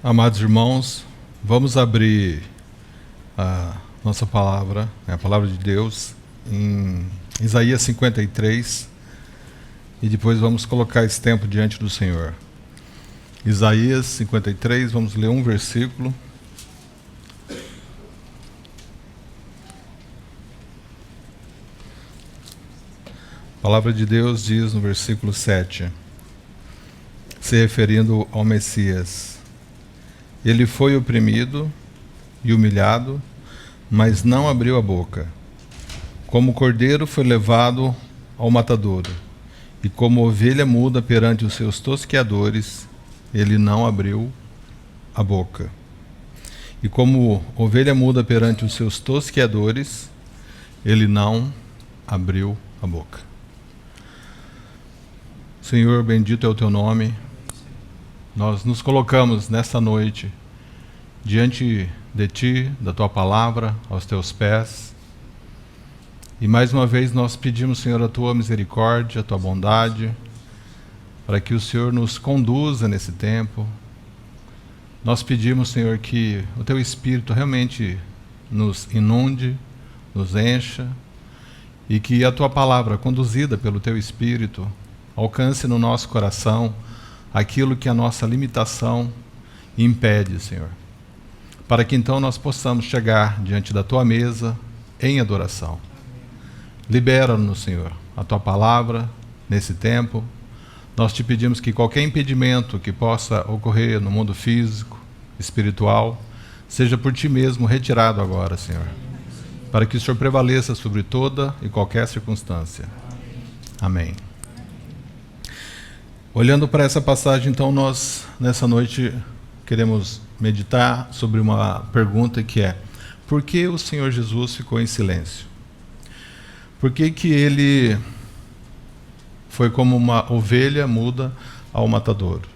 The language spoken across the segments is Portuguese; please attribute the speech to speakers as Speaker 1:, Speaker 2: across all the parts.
Speaker 1: Amados irmãos, vamos abrir a nossa palavra, a palavra de Deus, em Isaías 53, e depois vamos colocar esse tempo diante do Senhor. Isaías 53, vamos ler um versículo. A palavra de Deus diz no versículo 7, se referindo ao Messias: Ele foi oprimido e humilhado, mas não abriu a boca. Como cordeiro foi levado ao matadouro, e como ovelha muda perante os seus tosqueadores, ele não abriu a boca. E como ovelha muda perante os seus tosqueadores, ele não abriu a boca. Senhor, bendito é o teu nome. Nós nos colocamos nesta noite diante de Ti, da Tua palavra, aos Teus pés. E mais uma vez nós pedimos, Senhor, a Tua misericórdia, a Tua bondade, para que o Senhor nos conduza nesse tempo. Nós pedimos, Senhor, que o Teu Espírito realmente nos inunde, nos encha, e que a Tua palavra, conduzida pelo Teu Espírito, alcance no nosso coração aquilo que a nossa limitação impede, Senhor. Para que então nós possamos chegar diante da Tua mesa em adoração. Libera-nos, Senhor, a Tua palavra nesse tempo. Nós Te pedimos que qualquer impedimento que possa ocorrer no mundo físico, espiritual, seja por Ti mesmo retirado agora, Senhor. Para que o Senhor prevaleça sobre toda e qualquer circunstância. Amém. Olhando para essa passagem, então, nós, nessa noite, queremos meditar sobre uma pergunta que é: por que o Senhor Jesus ficou em silêncio? Por que Ele foi como uma ovelha muda ao matadouro?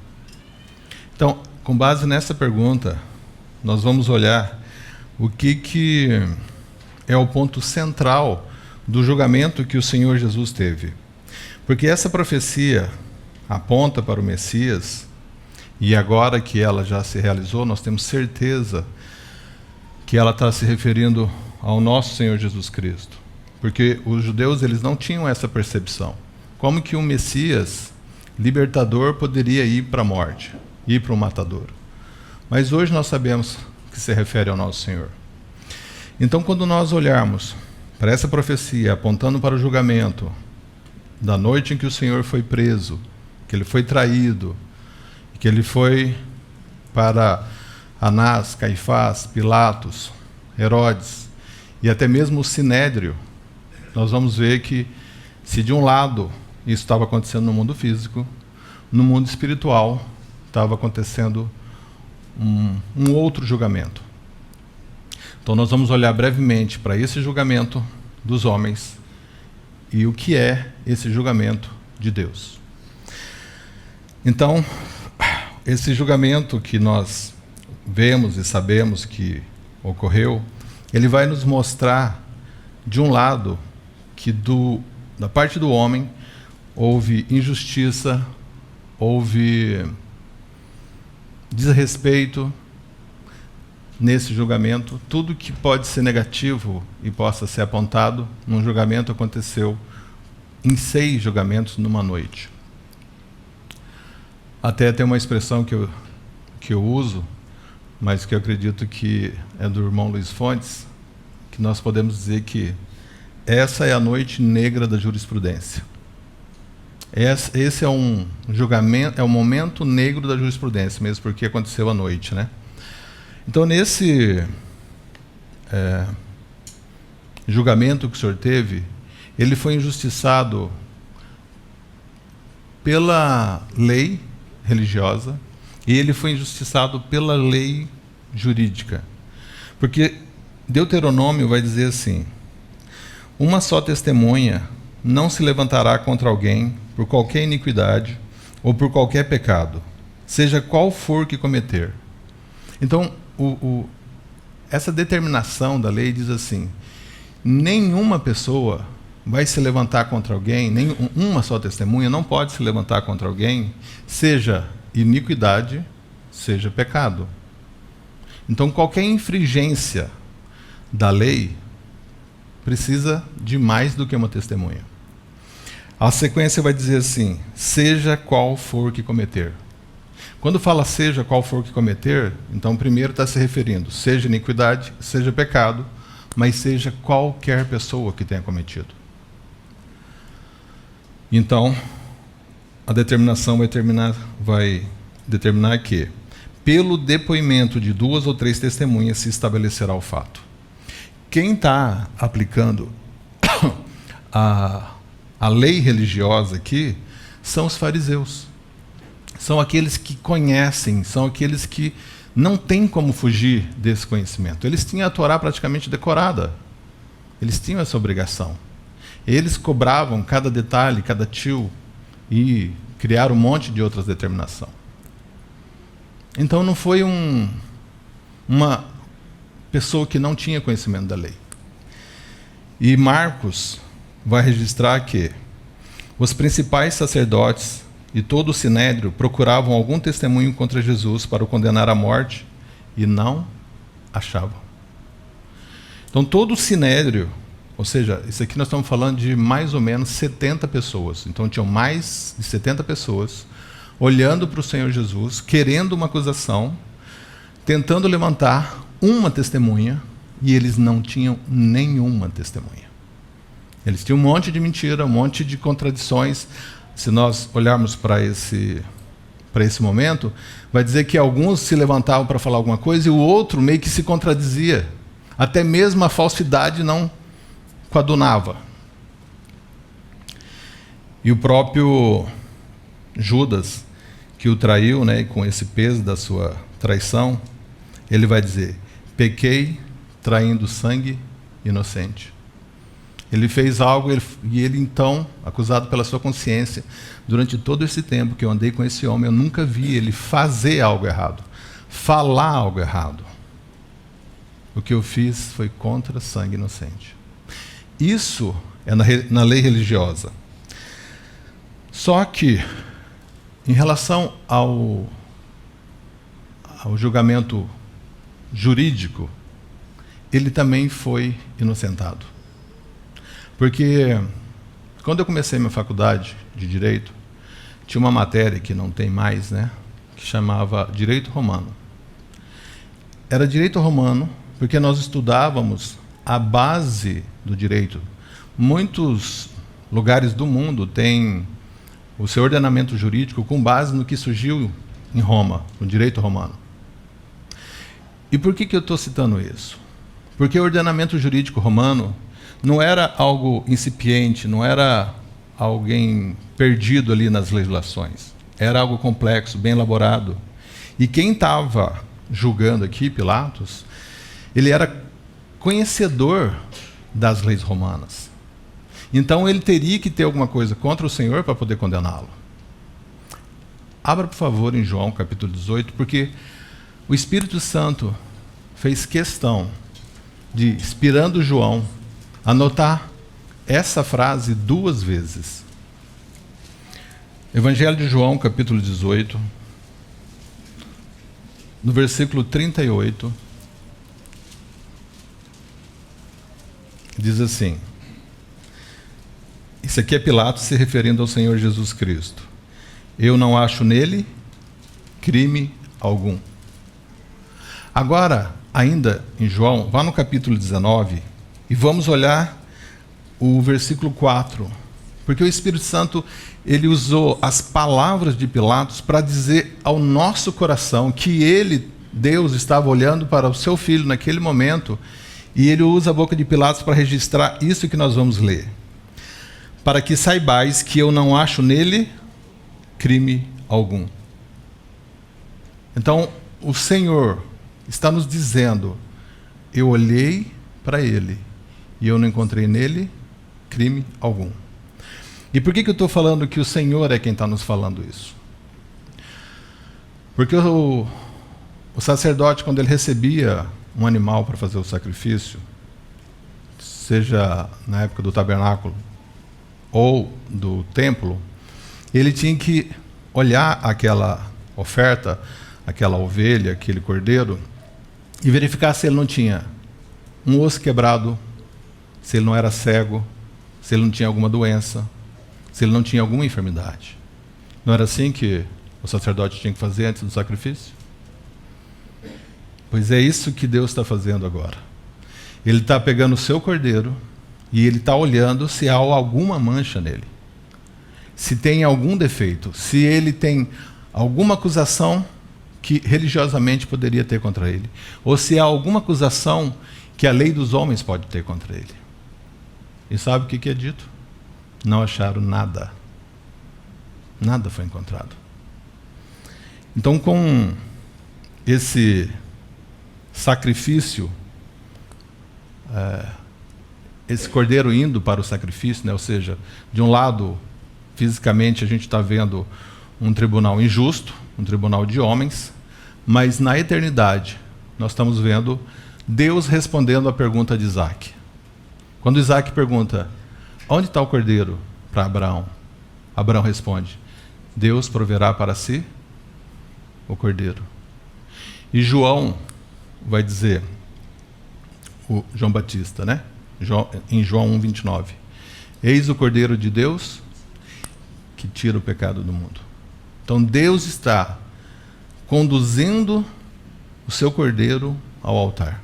Speaker 1: Então, com base nessa pergunta, nós vamos olhar o que é o ponto central do julgamento que o Senhor Jesus teve. Porque essa profecia aponta para o Messias, e agora que ela já se realizou, nós temos certeza que ela está se referindo ao nosso Senhor Jesus Cristo. Porque os judeus, eles não tinham essa percepção. Como que um Messias libertador poderia ir para a morte, ir para o matadouro? Mas hoje nós sabemos que se refere ao nosso Senhor. Então, quando nós olharmos para essa profecia, apontando para o julgamento da noite em que o Senhor foi preso, que Ele foi traído, que Ele foi para Anás, Caifás, Pilatos, Herodes e até mesmo o Sinédrio, nós vamos ver que, se de um lado isso estava acontecendo no mundo físico, no mundo espiritual estava acontecendo um outro julgamento. Então nós vamos olhar brevemente para esse julgamento dos homens e o que é esse julgamento de Deus. Então, esse julgamento que nós vemos e sabemos que ocorreu, ele vai nos mostrar, de um lado, que da parte do homem houve injustiça, houve desrespeito nesse julgamento. Tudo que pode ser negativo e possa ser apontado num julgamento aconteceu em 6 julgamentos numa noite. Até tem uma expressão que eu uso, mas que eu acredito que é do irmão Luiz Fontes, que nós podemos dizer que essa é a noite negra da jurisprudência. Esse é um julgamento, é um momento negro da jurisprudência, mesmo porque aconteceu à noite, né? Então, nesse julgamento que o Senhor teve, Ele foi injustiçado pela lei religiosa, e Ele foi injustiçado pela lei jurídica. Porque Deuteronômio vai dizer assim: uma só testemunha não se levantará contra alguém por qualquer iniquidade ou por qualquer pecado, seja qual for que cometer. Então, essa determinação da lei diz assim: nenhuma pessoa vai se levantar contra alguém, nem uma só testemunha não pode se levantar contra alguém, seja iniquidade, seja pecado. Então, qualquer infringência da lei precisa de mais do que uma testemunha. A sequência vai dizer assim: seja qual for que cometer. Quando fala seja qual for que cometer, então primeiro está se referindo, seja iniquidade, seja pecado, mas seja qualquer pessoa que tenha cometido. Então, a determinação vai determinar que, pelo depoimento de 2 ou 3 testemunhas, se estabelecerá o fato. Quem está aplicando a lei religiosa aqui são os fariseus. São aqueles que conhecem, são aqueles que não têm como fugir desse conhecimento. Eles tinham a Torá praticamente decorada. Eles tinham essa obrigação. Eles cobravam cada detalhe, cada tio, e criaram um monte de outras determinações. Então não foi uma pessoa que não tinha conhecimento da lei. E Marcos vai registrar que os principais sacerdotes e todo o sinédrio procuravam algum testemunho contra Jesus para o condenar à morte e não achavam. Então todo o sinédrio, ou seja, isso aqui nós estamos falando de mais ou menos 70 pessoas. Então tinham mais de 70 pessoas olhando para o Senhor Jesus, querendo uma acusação, tentando levantar uma testemunha, e eles não tinham nenhuma testemunha. Eles tinham um monte de mentira, um monte de contradições. Se nós olharmos para esse momento, vai dizer que alguns se levantavam para falar alguma coisa e o outro meio que se contradizia. Até mesmo a falsidade não coadunava. E o próprio Judas, que o traiu, né, com esse peso da sua traição, ele vai dizer: pequei traindo sangue inocente. Ele fez algo e ele então, acusado pela sua consciência, durante todo esse tempo que eu andei com esse homem, eu nunca vi ele fazer algo errado, falar algo errado. O que eu fiz foi contra sangue inocente. Isso é na lei religiosa. Só que, em relação ao julgamento jurídico, ele também foi inocentado. Porque, quando eu comecei minha faculdade de Direito, tinha uma matéria que não tem mais, né, que chamava Direito Romano. Era Direito Romano porque nós estudávamos a base do direito. Muitos lugares do mundo têm o seu ordenamento jurídico com base no que surgiu em Roma, no direito romano. E por que eu estou citando isso? Porque o ordenamento jurídico romano não era algo incipiente, não era alguém perdido ali nas legislações. Era algo complexo, bem elaborado. E quem estava julgando aqui, Pilatos, ele era conhecedor das leis romanas. Então ele teria que ter alguma coisa contra o Senhor para poder condená-lo. Abra, por favor, em João capítulo 18, porque o Espírito Santo fez questão de, inspirando João, anotar essa frase 2 vezes. Evangelho de João, capítulo 18, no versículo 38, diz assim: isso aqui é Pilatos se referindo ao Senhor Jesus Cristo. Eu não acho nele crime algum. Agora, ainda em João, vá no capítulo 19 e vamos olhar o versículo 4. Porque o Espírito Santo, ele usou as palavras de Pilatos para dizer ao nosso coração que ele, Deus, estava olhando para o seu filho naquele momento, e ele usa a boca de Pilatos para registrar isso que nós vamos ler. Para que saibais que eu não acho nele crime algum. Então, o Senhor está nos dizendo: eu olhei para ele e eu não encontrei nele crime algum. E por que eu estou falando que o Senhor é quem está nos falando isso? Porque o sacerdote, quando ele recebia um animal para fazer o sacrifício, seja na época do tabernáculo ou do templo, ele tinha que olhar aquela oferta aquela ovelha, aquele cordeiro, e verificar se ele não tinha um osso quebrado, se ele não era cego, se ele não tinha alguma doença, se ele não tinha alguma enfermidade. Não era assim que o sacerdote tinha que fazer antes do sacrifício? Pois é isso que Deus está fazendo agora. Ele está pegando o seu cordeiro e ele está olhando se há alguma mancha nele, se tem algum defeito, se ele tem alguma acusação que religiosamente poderia ter contra ele, ou se há alguma acusação que a lei dos homens pode ter contra ele. E sabe o que é dito? Não acharam nada. Nada foi encontrado. Então, com esse sacrifício, esse cordeiro indo para o sacrifício, né? Ou seja, de um lado, fisicamente, a gente está vendo um tribunal injusto, um tribunal de homens, mas na eternidade, nós estamos vendo Deus respondendo à pergunta de Isaac. Quando Isaac pergunta, onde está o cordeiro para Abraão? Abraão responde, Deus proverá para si o cordeiro. E João vai dizer, o João Batista, né? Em João 1:29, eis o cordeiro de Deus que tira o pecado do mundo. Então Deus está conduzindo o seu cordeiro ao altar,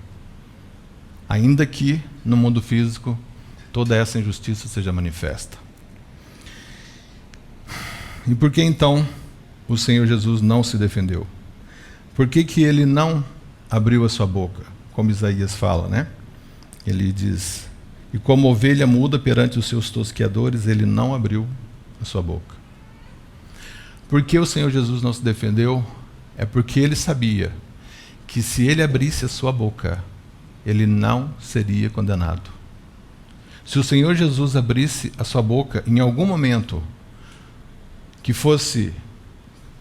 Speaker 1: ainda que no mundo físico toda essa injustiça seja manifesta. E por que então o Senhor Jesus não se defendeu? Por que ele não abriu a sua boca? Como Isaías fala, né? Ele diz, e como ovelha muda perante os seus tosqueadores, ele não abriu a sua boca. Por que o Senhor Jesus não se defendeu? É porque ele sabia que se ele abrisse a sua boca, ele não seria condenado. Se o Senhor Jesus abrisse a sua boca em algum momento que fosse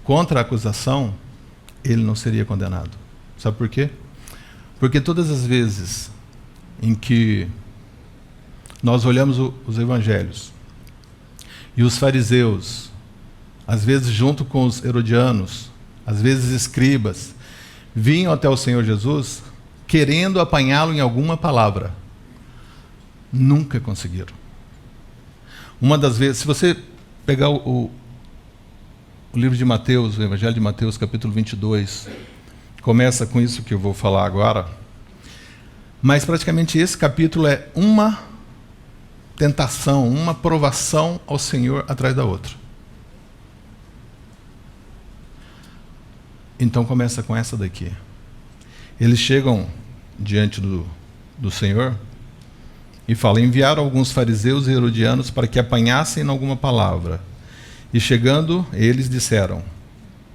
Speaker 1: contra a acusação, ele não seria condenado. Sabe por quê? Porque todas as vezes em que nós olhamos os evangelhos e os fariseus, às vezes junto com os herodianos, às vezes escribas, vinham até o Senhor Jesus querendo apanhá-lo em alguma palavra, nunca conseguiram. Uma das vezes, se você pegar o livro de Mateus, o Evangelho de Mateus, capítulo 22, começa com isso que eu vou falar agora, mas praticamente esse capítulo é uma tentação, uma provação ao Senhor atrás da outra. Então começa com essa daqui. Eles chegam diante do Senhor e falam, enviaram alguns fariseus e herodianos para que apanhassem em alguma palavra. E chegando, eles disseram,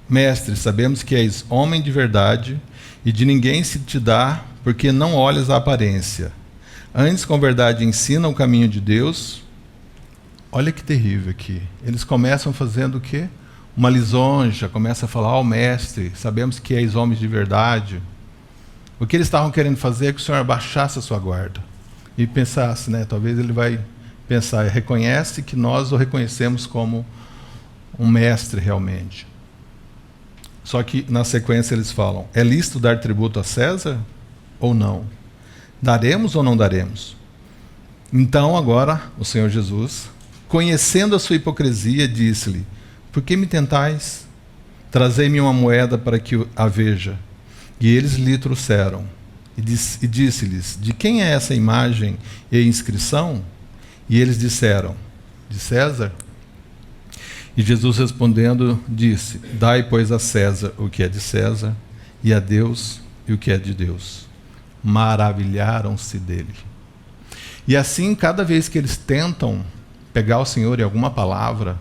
Speaker 1: mestre, sabemos que és homem de verdade e de ninguém se te dá, porque não olhas a aparência. Antes, com verdade, ensina o caminho de Deus. Olha que terrível aqui. Eles começam fazendo o quê? Uma lisonja, começa a falar, mestre, sabemos que és homem de verdade. O que eles estavam querendo fazer é que o Senhor abaixasse a sua guarda e pensasse, né? Talvez ele vai pensar, reconhece que nós o reconhecemos como um mestre realmente. Só que na sequência eles falam, é lícito dar tributo a César ou não? Daremos ou não daremos? Então agora o Senhor Jesus, conhecendo a sua hipocrisia, disse-lhe, por que me tentais? Trazei-me uma moeda para que a veja. E eles lhe trouxeram. E disse-lhes, de quem é essa imagem e inscrição? E eles disseram, de César. E Jesus respondendo disse, dai pois a César o que é de César, e a Deus e o que é de Deus. Maravilharam-se dele. E assim, cada vez que eles tentam pegar o Senhor em alguma palavra,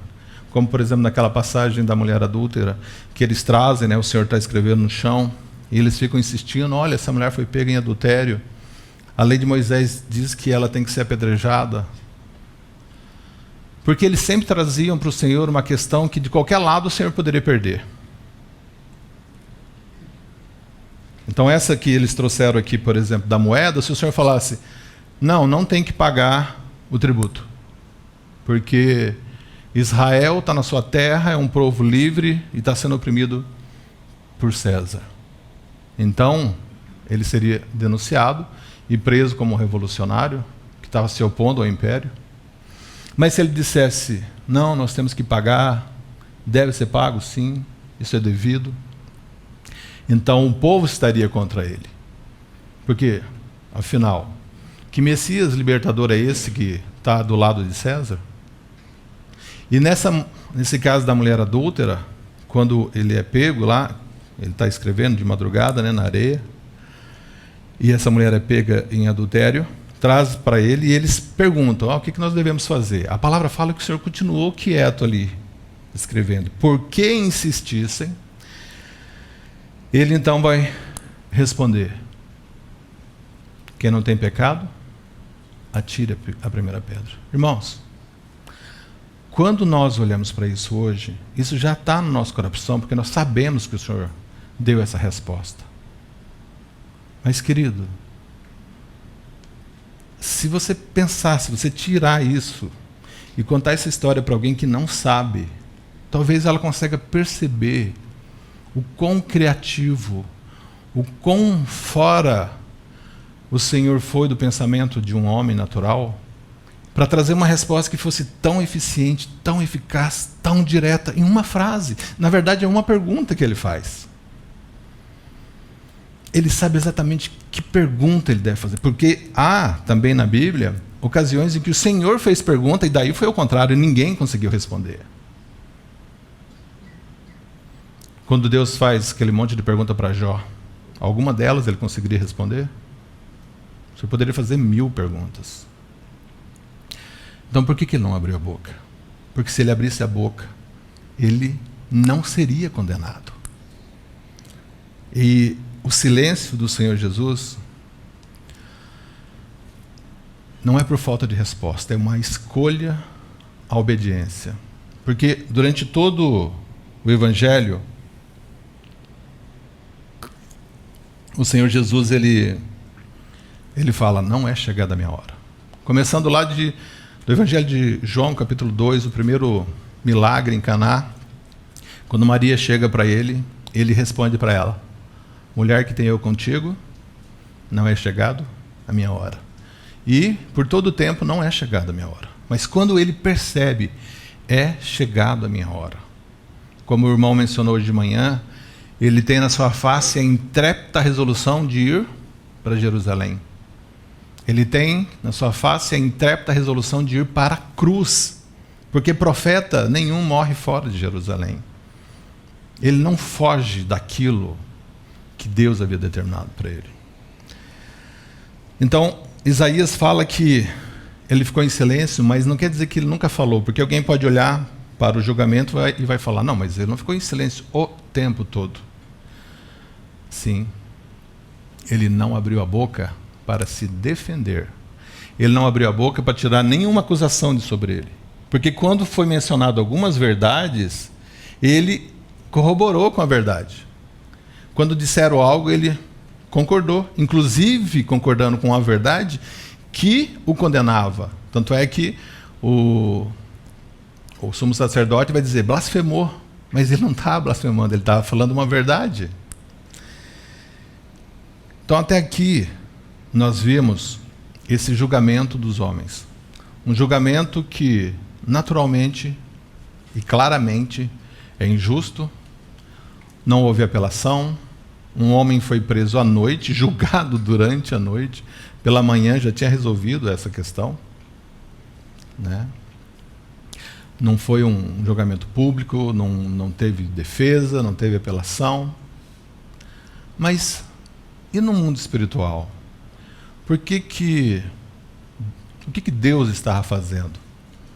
Speaker 1: como por exemplo naquela passagem da mulher adúltera, que eles trazem, né, o Senhor está escrevendo no chão, e eles ficam insistindo, olha, essa mulher foi pega em adultério, a lei de Moisés diz que ela tem que ser apedrejada. Porque eles sempre traziam para o Senhor uma questão que de qualquer lado o Senhor poderia perder. Então essa que eles trouxeram aqui, por exemplo, da moeda, se o Senhor falasse, não tem que pagar o tributo, porque Israel está na sua terra, é um povo livre e está sendo oprimido por César. Então, ele seria denunciado e preso como revolucionário, que estava se opondo ao império. Mas se ele dissesse, não, nós temos que pagar, deve ser pago, sim, isso é devido, então o povo estaria contra ele. Porque, afinal, que Messias libertador é esse que está do lado de César? E nesse caso da mulher adúltera, quando ele é pego lá, ele está escrevendo de madrugada, né, na areia, e essa mulher é pega em adultério, traz para ele e eles perguntam, o que nós devemos fazer? A palavra fala que o Senhor continuou quieto ali, escrevendo. Por que insistissem? Ele então vai responder, quem não tem pecado, atire a primeira pedra. Irmãos, quando nós olhamos para isso hoje, isso já está no nosso coração, porque nós sabemos que o Senhor deu essa resposta. Mas, querido, se você pensar, se você tirar isso e contar essa história para alguém que não sabe, talvez ela consiga perceber o quão criativo, o quão fora o Senhor foi do pensamento de um homem natural, para trazer uma resposta que fosse tão eficiente, tão eficaz, tão direta, em uma frase. Na verdade, é uma pergunta que ele faz. Ele sabe exatamente que pergunta ele deve fazer, porque há também na Bíblia ocasiões em que o Senhor fez pergunta e daí foi ao contrário, ninguém conseguiu responder. Quando Deus faz aquele monte de pergunta para Jó, alguma delas ele conseguiria responder? Você poderia fazer 1000 perguntas. Então por que ele não abriu a boca? Porque se ele abrisse a boca, ele não seria condenado. E o silêncio do Senhor Jesus não é por falta de resposta, é uma escolha à obediência. Porque durante todo o Evangelho, o Senhor Jesus, ele fala, não é chegada a minha hora. Começando lá do Evangelho de João, capítulo 2, o primeiro milagre em Caná, quando Maria chega para ele responde para ela, mulher que tenho eu contigo, não é chegado a minha hora. E, por todo o tempo, não é chegada a minha hora. Mas quando ele percebe, é chegado a minha hora. Como o irmão mencionou hoje de manhã, ele tem na sua face a intrépida resolução de ir para Jerusalém. Ele tem na sua face a intrépida resolução de ir para a cruz. Porque profeta nenhum morre fora de Jerusalém. Ele não foge daquilo que Deus havia determinado para ele. Então, Isaías fala que ele ficou em silêncio, mas não quer dizer que ele nunca falou, porque alguém pode olhar para o julgamento e vai falar, não, mas ele não ficou em silêncio o tempo todo. Sim, ele não abriu a boca para se defender. Ele não abriu a boca para tirar nenhuma acusação de sobre ele. Porque quando foi mencionado algumas verdades, ele corroborou com a verdade. Quando disseram algo, ele concordou, inclusive concordando com a verdade que o condenava. Tanto é que o sumo sacerdote vai dizer, blasfemou, mas ele não estava blasfemando, ele estava falando uma verdade. Então até aqui nós vimos esse julgamento dos homens. Um julgamento que naturalmente e claramente é injusto, não houve apelação, um homem foi preso à noite, julgado durante a noite, pela manhã já tinha resolvido essa questão, né? Não foi um julgamento público, não teve defesa, não teve apelação. Mas e no mundo espiritual? O que Deus estava fazendo?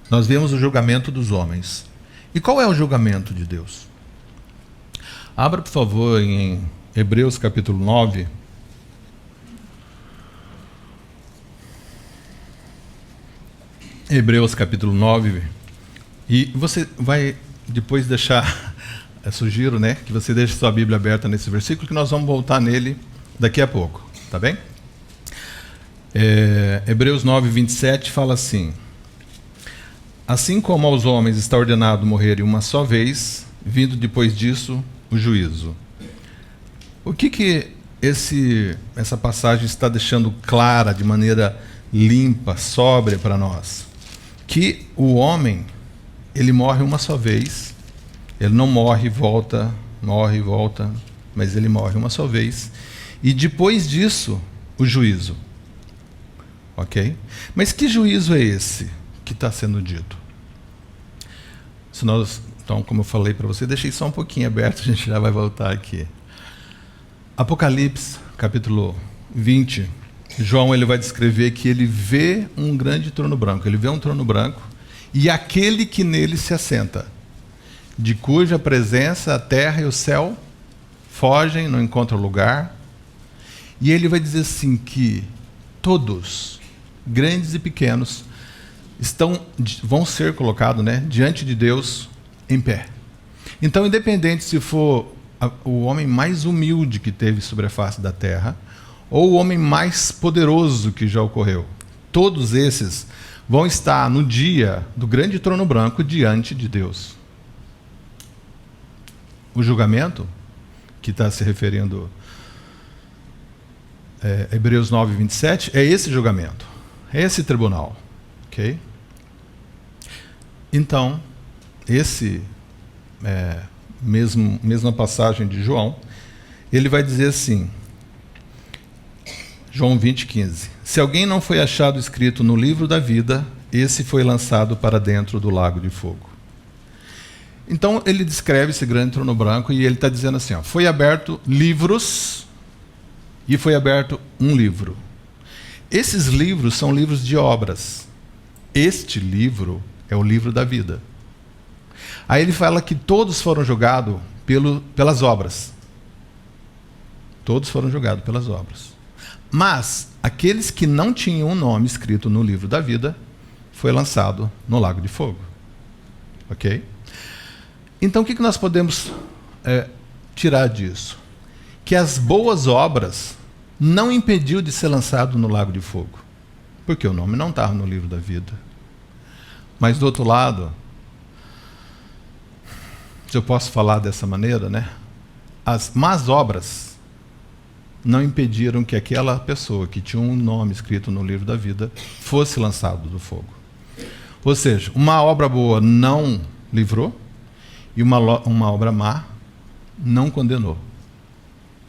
Speaker 1: Nós vemos o julgamento dos homens. E qual é o julgamento de Deus? Abra, por favor, em Hebreus capítulo 9. Hebreus capítulo 9. E você vai depois deixar, sugiro, né, que você deixe sua Bíblia aberta nesse versículo, que nós vamos voltar nele daqui a pouco, tá bem? Hebreus 9, 27 fala assim: assim como aos homens está ordenado morrerem uma só vez, vindo depois disso o juízo. O que essa passagem está deixando clara de maneira limpa, sóbria para nós? Que o homem, ele morre uma só vez, ele não morre e volta, mas ele morre uma só vez. E depois disso, o juízo. Ok? Mas que juízo é esse que está sendo dito? Então, como eu falei para você, deixei só um pouquinho aberto, a gente já vai voltar aqui. Apocalipse, capítulo 20, João ele vai descrever que ele vê um grande trono branco. Ele vê um trono branco e aquele que nele se assenta, de cuja presença a terra e o céu fogem, não encontram lugar. E ele vai dizer assim que todos, grandes e pequenos, vão ser colocados, diante de Deus em pé. Então, independente se for o homem mais humilde que teve sobre a face da terra, ou o homem mais poderoso que já ocorreu, todos esses vão estar no dia do grande trono branco diante de Deus. O julgamento, que está se referindo Hebreus 9, 27, é esse julgamento, é esse tribunal. Ok? Então, mesma passagem de João, ele vai dizer assim, João 20, 15: se alguém não foi achado escrito no livro da vida, esse foi lançado para dentro do lago de fogo. Então ele descreve esse grande trono branco e ele está dizendo assim, foi aberto livros e foi aberto um livro. Esses livros são livros de obras. Este livro é o livro da vida. Aí ele fala que todos foram julgados pelas obras. Todos foram julgados pelas obras. Mas aqueles que não tinham um nome escrito no livro da vida, foi lançado no lago de fogo. Ok? Então o que nós podemos tirar disso? Que as boas obras não impediu de ser lançado no lago de fogo. Porque o nome não estava no livro da vida. Mas do outro lado, se eu posso falar dessa maneira, as más obras não impediram que aquela pessoa que tinha um nome escrito no livro da vida fosse lançado do fogo. Ou seja, uma obra boa não livrou e uma obra má não condenou,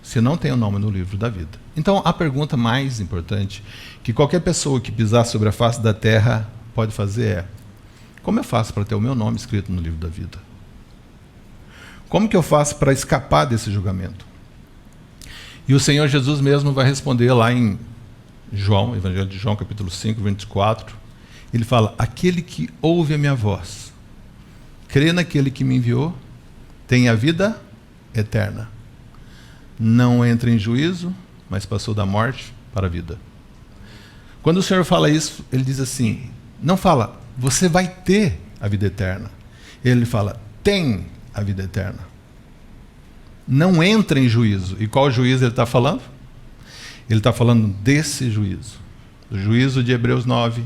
Speaker 1: se não tem o nome no livro da vida. Então, a pergunta mais importante que qualquer pessoa que pisar sobre a face da terra pode fazer é: como eu faço para ter o meu nome escrito no livro da vida? Como que eu faço para escapar desse julgamento? E o Senhor Jesus mesmo vai responder lá em João, Evangelho de João, capítulo 5, 24. Ele fala: aquele que ouve a minha voz, crê naquele que me enviou, tem a vida eterna. Não entra em juízo, mas passou da morte para a vida. Quando o Senhor fala isso, ele diz assim, não fala, você vai ter a vida eterna. Ele fala, tem a vida eterna. Não entra em juízo. E qual juízo ele está falando? Ele está falando desse juízo. Do juízo de Hebreus 9,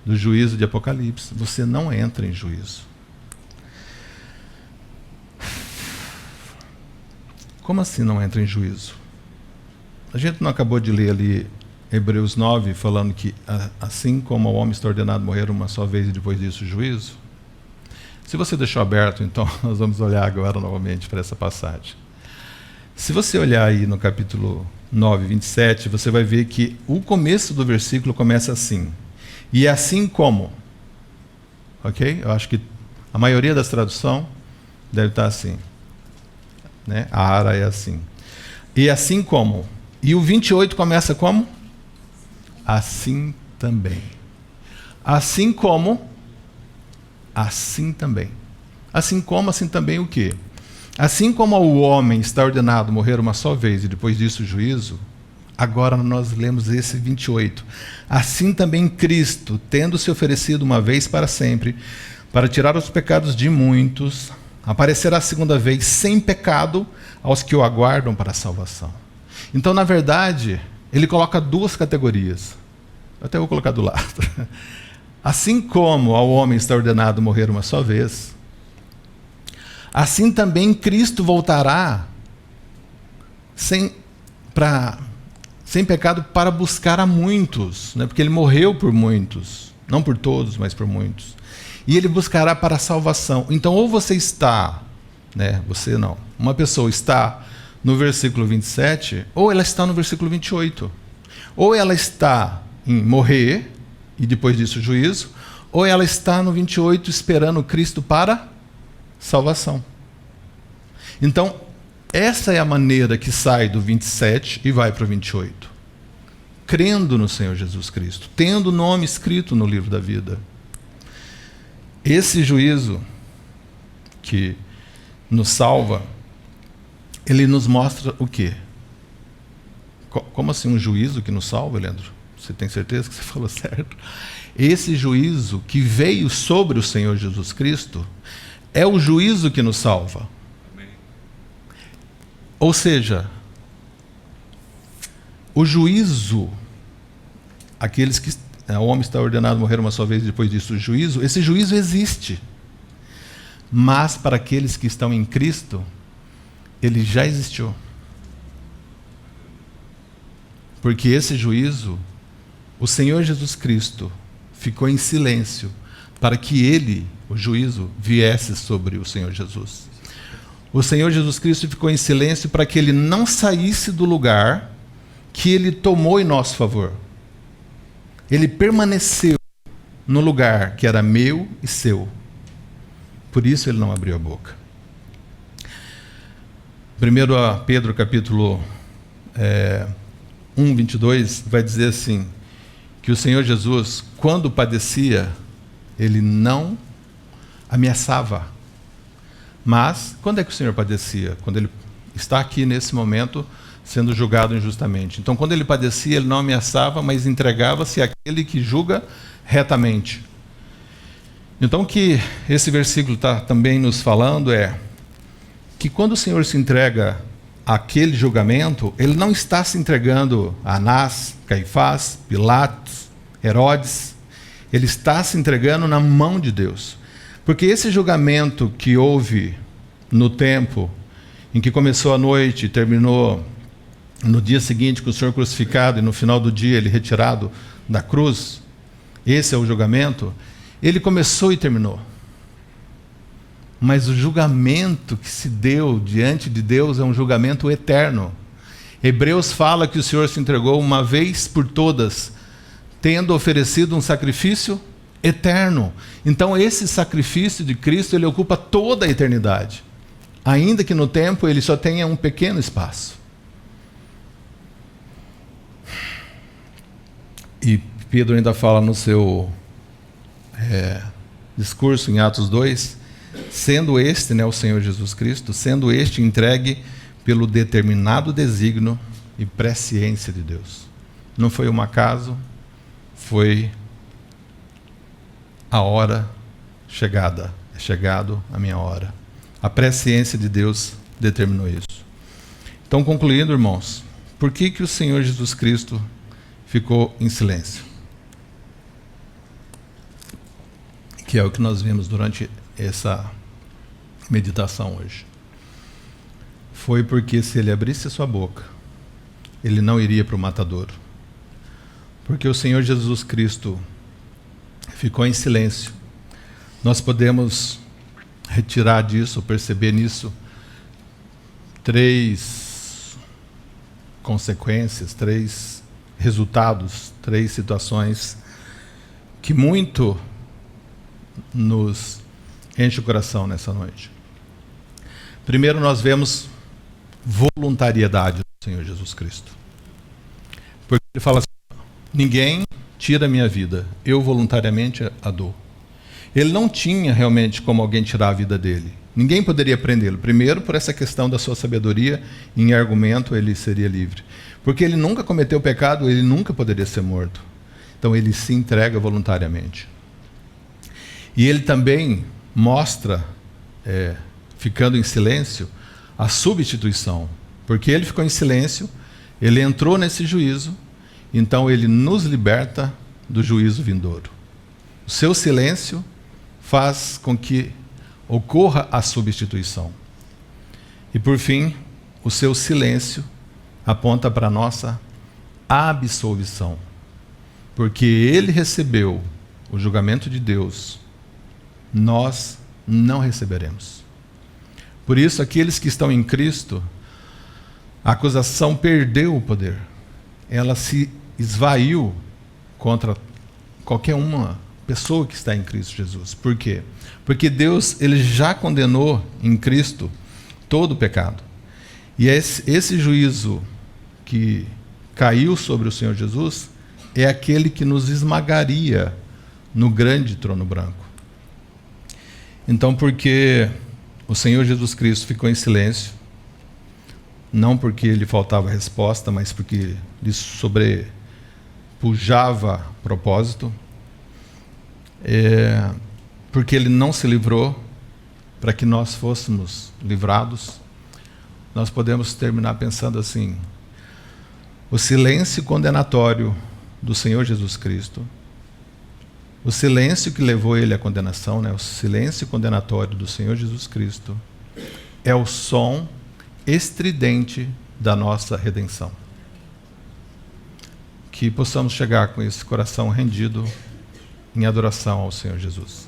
Speaker 1: do juízo de Apocalipse. Você não entra em juízo. Como assim não entra em juízo? A gente não acabou de ler ali Hebreus 9, falando que assim como o homem está ordenado morrer uma só vez e depois disso o juízo? Se você deixou aberto, então nós vamos olhar agora novamente para essa passagem. Se você olhar aí no capítulo 9, 27, você vai ver que o começo do versículo começa assim. E assim como. Ok? Eu acho que a maioria das traduções deve estar assim. A ara é assim. E assim como. E o 28 começa como? Assim também. Assim como, assim também. Assim como, assim também o quê? Assim como o homem está ordenado morrer uma só vez e depois disso o juízo, agora nós lemos esse 28. Assim também Cristo, tendo se oferecido uma vez para sempre, para tirar os pecados de muitos, aparecerá a segunda vez sem pecado aos que o aguardam para a salvação. Então, na verdade, ele coloca duas categorias. Eu até vou colocar do lado. Assim como ao homem está ordenado morrer uma só vez, assim também Cristo voltará sem pecado para buscar a muitos, né? Porque ele morreu por muitos, não por todos, mas por muitos. E ele buscará para a salvação. Então, ou você está, né? Você não. Uma pessoa está no versículo 27, ou ela está no versículo 28. Ou ela está em morrer, e depois disso o juízo, ou ela está no 28 esperando Cristo para salvação. Então, essa é a maneira que sai do 27 e vai para o 28. Crendo no Senhor Jesus Cristo, tendo o nome escrito no livro da vida. Esse juízo que nos salva, ele nos mostra o quê? Como assim um juízo que nos salva, Leandro? Você tem certeza que você falou certo? Esse juízo que veio sobre o Senhor Jesus Cristo é o juízo que nos salva. Amém. Ou seja, o juízo, aqueles que o homem está ordenado a morrer uma só vez, depois disso o juízo, esse juízo existe. Mas para aqueles que estão em Cristo, ele já existiu. Porque esse juízo, o Senhor Jesus Cristo ficou em silêncio para que ele, o juízo, viesse sobre o Senhor Jesus. O Senhor Jesus Cristo ficou em silêncio para que ele não saísse do lugar que ele tomou em nosso favor. Ele permaneceu no lugar que era meu e seu. Por isso ele não abriu a boca. 1 Pedro capítulo 1, 22, vai dizer assim, que o Senhor Jesus, quando padecia, ele não ameaçava. Mas, quando é que o Senhor padecia? Quando ele está aqui nesse momento, sendo julgado injustamente. Então, quando ele padecia, ele não ameaçava, mas entregava-se àquele que julga retamente. Então, o que esse versículo está também nos falando é que quando o Senhor se entrega àquele julgamento, ele não está se entregando a Anás, Caifás, Pilatos, Herodes. Ele está se entregando na mão de Deus. Porque esse julgamento que houve no tempo em que começou a noite e terminou no dia seguinte com o Senhor crucificado e no final do dia ele retirado da cruz, esse é o julgamento, ele começou e terminou. Mas o julgamento que se deu diante de Deus é um julgamento eterno. Hebreus fala que o Senhor se entregou uma vez por todas, tendo oferecido um sacrifício eterno. Então esse sacrifício de Cristo, ele ocupa toda a eternidade. Ainda que no tempo ele só tenha um pequeno espaço. E Pedro ainda fala no seu discurso em Atos 2, sendo este, o Senhor Jesus Cristo, sendo este entregue pelo determinado desígnio e presciência de Deus. Não foi um acaso, foi a hora chegada. É chegado a minha hora. A presciência de Deus determinou isso. Então, concluindo, irmãos, por que o Senhor Jesus Cristo ficou em silêncio? Que é o que nós vimos durante essa meditação hoje. Foi porque se ele abrisse a sua boca, ele não iria para o matadouro. Porque o Senhor Jesus Cristo ficou em silêncio. Nós podemos retirar disso, perceber nisso, 3 consequências, 3 resultados, 3 situações que muito nos enche o coração nessa noite. Primeiro, nós vemos voluntariedade do Senhor Jesus Cristo. Porque ele fala assim, ninguém tira a minha vida, eu voluntariamente a dou. Ele não tinha realmente como alguém tirar a vida dele. Ninguém poderia prendê-lo. Primeiro, por essa questão da sua sabedoria, em argumento ele seria livre. Porque ele nunca cometeu pecado, ele nunca poderia ser morto. Então ele se entrega voluntariamente. E ele também mostra, ficando em silêncio, a substituição. Porque ele ficou em silêncio, ele entrou nesse juízo, então ele nos liberta do juízo vindouro. O seu silêncio faz com que ocorra a substituição. E por fim, o seu silêncio aponta para a nossa absolvição. Porque ele recebeu o julgamento de Deus, nós não receberemos. Por isso, aqueles que estão em Cristo, a acusação perdeu o poder. Ela se esvaiu contra qualquer uma pessoa que está em Cristo Jesus. Por quê? Porque Deus, ele já condenou em Cristo todo o pecado. E esse juízo que caiu sobre o Senhor Jesus é aquele que nos esmagaria no grande trono branco. Então, porque o Senhor Jesus Cristo ficou em silêncio, não porque lhe faltava resposta, mas porque lhe sobrepujava propósito, porque ele não se livrou para que nós fôssemos livrados, nós podemos terminar pensando assim: o silêncio condenatório do Senhor Jesus Cristo, o silêncio que levou ele à condenação, o silêncio condenatório do Senhor Jesus Cristo, é o som estridente da nossa redenção. Que possamos chegar com esse coração rendido em adoração ao Senhor Jesus.